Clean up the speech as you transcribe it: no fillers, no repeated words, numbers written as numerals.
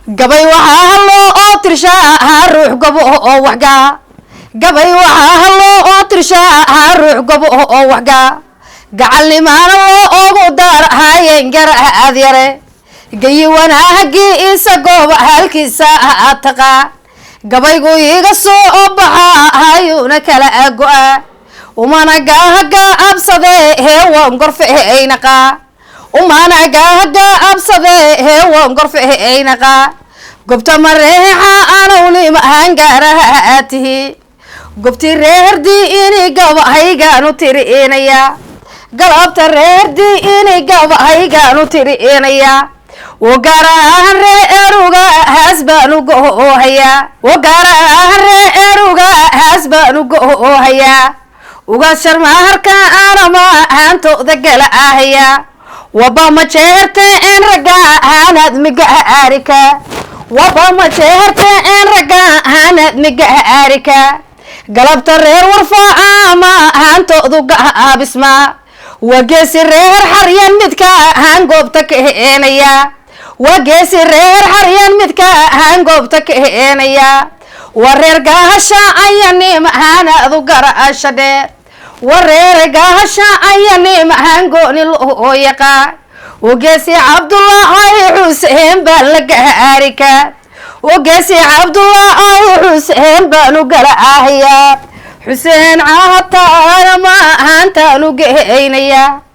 gabay waxaa loo oo tirshaa ruux gobo oo waxga gabay waxaa loo oo tirshaa ruux gobo oo waxga gacalnimaana loo ugu daarahayeen garaad yare gayi wanaagii isa gooba halkiisa taqaan gabaygu iga soo baxayuna kala go'a umana gaaga absade heewan gorfeeynaqa umana gaaga absade heewan gorfeeynaqa gobta mareexa anawni mahangaraatihi gobti reerdi ini gabaygaanu tiriinaya galabta reerdi ini gabaygaanu tiriinaya وقرأ رأروجا حسبنا جوهيا وقرأ رأروجا حسبنا جوهيا وقشر مهركا أنا ما أنتو ذجلا هيا وبما شهرت إن رجع هند مجاركا وبما شهرت إن رجع هند مجاركا قلبت الرير ورفع ما أنتو ذجها بسمع وجس الرير حريا متكا هنجوبتك هنيا وجس الرير حريا متكا هنجوبتك هنيا ورير قاشا عيني معانا ذقر الشديد ورير قاشا عيني معانقوني الهويقا وجسي عبد الله حسين بلق هاركا وجسي عبد الله حسين بلق هيا حسين عطار ما أنت لقينيا